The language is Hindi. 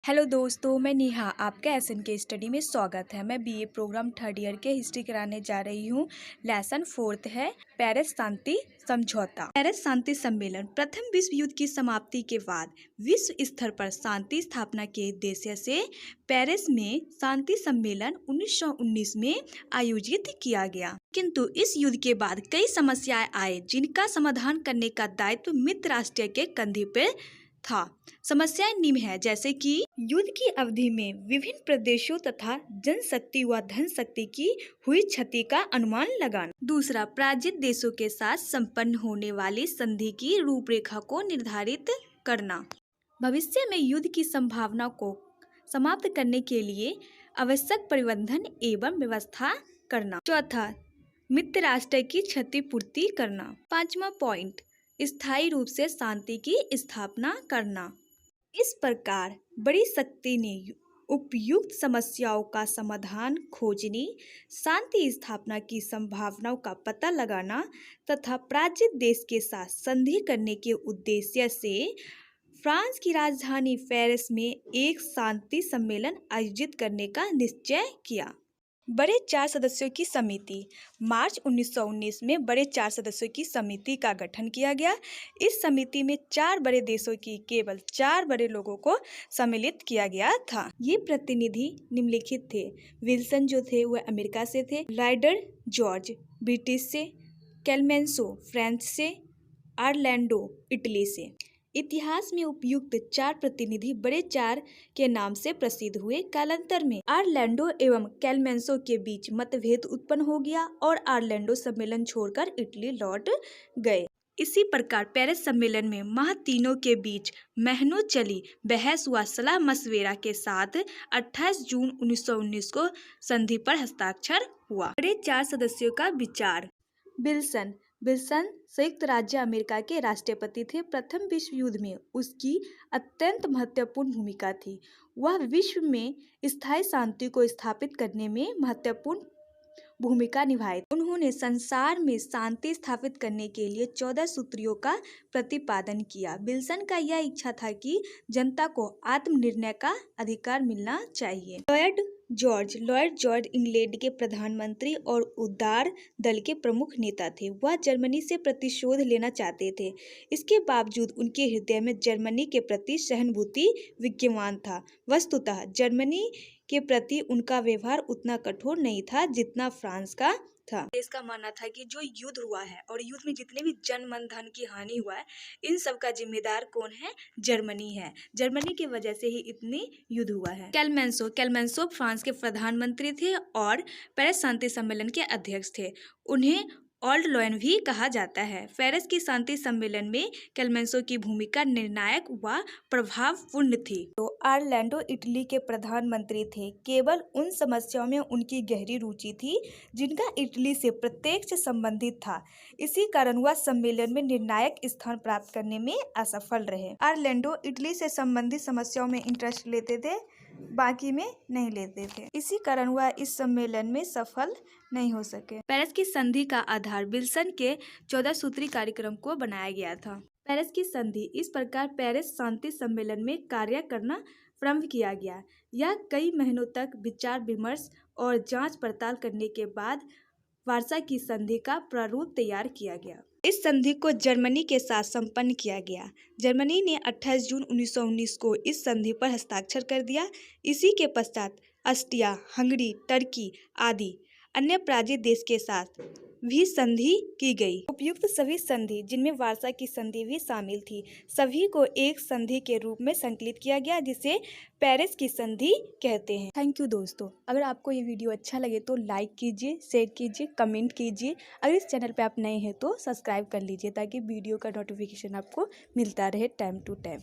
हेलो दोस्तों, मैं नेहा आपका एसएन के स्टडी में स्वागत है। मैं बीए प्रोग्राम थर्ड ईयर के हिस्ट्री कराने जा रही हूँ। लेसन फोर्थ है पेरिस शांति समझौता। पेरिस शांति सम्मेलन प्रथम विश्व युद्ध की समाप्ति के बाद विश्व स्तर पर शांति स्थापना के उद्देश्य से पेरिस में शांति सम्मेलन 1919 में आयोजित किया गया। किंतु इस युद्ध के बाद कई समस्याएं आए जिनका समाधान करने का दायित्व मित्र राष्ट्र के कंधे पर था। समस्याएं निम्न है, जैसे कि युद्ध की अवधि में विभिन्न प्रदेशों तथा जनशक्ति व धन शक्ति की हुई क्षति का अनुमान लगाना। दूसरा, पराजित देशों के साथ संपन्न होने वाली संधि की रूपरेखा को निर्धारित करना। भविष्य में युद्ध की संभावना को समाप्त करने के लिए आवश्यक प्रबंधन एवं व्यवस्था करना। चौथा, मित्र राष्ट्र की क्षतिपूर्ति करना। पांचवा पॉइंट, स्थायी रूप से शांति की स्थापना करना। इस प्रकार बड़ी शक्ति ने उपयुक्त समस्याओं का समाधान खोजने, शांति स्थापना की संभावनाओं का पता लगाना तथा पराजित देश के साथ संधि करने के उद्देश्य से फ्रांस की राजधानी पेरिस में एक शांति सम्मेलन आयोजित करने का निश्चय किया। बड़े 4 सदस्यों की समिति। मार्च 1919 में बड़े 4 सदस्यों की समिति का गठन किया गया। इस समिति में 4 बड़े देशों की केवल 4 बड़े लोगों को सम्मिलित किया गया था। ये प्रतिनिधि निम्नलिखित थे। विल्सन जो थे वह अमेरिका से थे, लॉयड जॉर्ज ब्रिटिश से, क्लेमेंसो फ्रांस से, ऑरलैंडो इटली से। इतिहास में उपयुक्त 4 प्रतिनिधि बड़े 4 के नाम से प्रसिद्ध हुए। कालांतर में ऑरलैंडो एवं क्लेमेंसो के बीच मतभेद उत्पन्न हो गया और ऑरलैंडो सम्मेलन छोड़कर इटली लौट गए। इसी प्रकार पेरिस सम्मेलन में तीनों के बीच महीनों चली बहस व सलाह मशविरा के साथ 28 जून 1919 को संधि पर हस्ताक्षर हुआ। बड़े 4 सदस्यों का विचार। विल्सन संयुक्त राज्य अमेरिका के राष्ट्रपति थे। प्रथम विश्व युद्ध में उसकी अत्यंत महत्वपूर्ण भूमिका थी। वह विश्व में स्थायी शांति को स्थापित करने में महत्वपूर्ण भूमिका निभाई। उन्होंने संसार में शांति स्थापित करने के लिए 14 सूत्रों का प्रतिपादन किया। विल्सन का यह इच्छा था कि जनता को आत्मनिर्णय का अधिकार मिलना चाहिए। लॉयड जॉर्ज इंग्लैंड के प्रधानमंत्री और उदार दल के प्रमुख नेता थे। वह जर्मनी से प्रतिशोध लेना चाहते थे। इसके बावजूद उनके हृदय में जर्मनी के प्रति सहानुभूति विद्यमान था। वस्तुतः जर्मनी के प्रति उनका व्यवहार उतना कठोर नहीं था जितना फ्रांस का था। इसका मानना था कि जो युद्ध हुआ है और युद्ध में जितने भी जन मन धन की हानि हुआ है, इन सब का जिम्मेदार कौन है? जर्मनी है। जर्मनी की वजह से ही इतनी युद्ध हुआ है। क्लेमेंसो फ्रांस के प्रधानमंत्री थे और पेरिस शांति सम्मेलन के अध्यक्ष थे। उन्हें ओल्ड लॉयन भी कहा जाता है। पेरिस की शांति सम्मेलन में क्लेमेंसो की भूमिका निर्णायक व प्रभावपूर्ण थी। तो ऑरलैंडो इटली के प्रधानमंत्री थे। केवल उन समस्याओं में उनकी गहरी रुचि थी जिनका इटली से प्रत्यक्ष संबंधित था। इसी कारण वह सम्मेलन में निर्णायक स्थान प्राप्त करने में असफल रहे। ऑरलैंडो इटली से संबंधित समस्याओं में इंटरेस्ट लेते थे, बाकी में नहीं लेते थे। इसी कारण वह इस सम्मेलन में सफल नहीं हो सके। पेरिस की संधि का आधार विल्सन के 14 सूत्री कार्यक्रम को बनाया गया था। पेरिस की संधि। इस प्रकार पेरिस शांति सम्मेलन में कार्य करना प्रारंभ किया गया। यह कई महीनों तक विचार विमर्श और जांच पड़ताल करने के बाद वार्सा की संधि का प्रारूप तैयार किया गया। इस संधि को जर्मनी के साथ संपन्न किया गया। जर्मनी ने 28 जून 1919 को इस संधि पर हस्ताक्षर कर दिया। इसी के पश्चात ऑस्ट्रिया, हंगरी, टर्की आदि अन्य पराजित देश के साथ भी संधि की गई। उपयुक्त सभी संधि, जिनमें वार्सा की संधि भी शामिल थी, सभी को एक संधि के रूप में संकलित किया गया, जिसे पेरिस की संधि कहते हैं। थैंक यू दोस्तों। अगर आपको ये वीडियो अच्छा लगे तो लाइक कीजिए, शेयर कीजिए, कमेंट कीजिए। अगर इस चैनल पे आप नए हैं तो सब्सक्राइब कर लीजिए ताकि वीडियो का नोटिफिकेशन आपको मिलता रहे टाइम टू टाइम।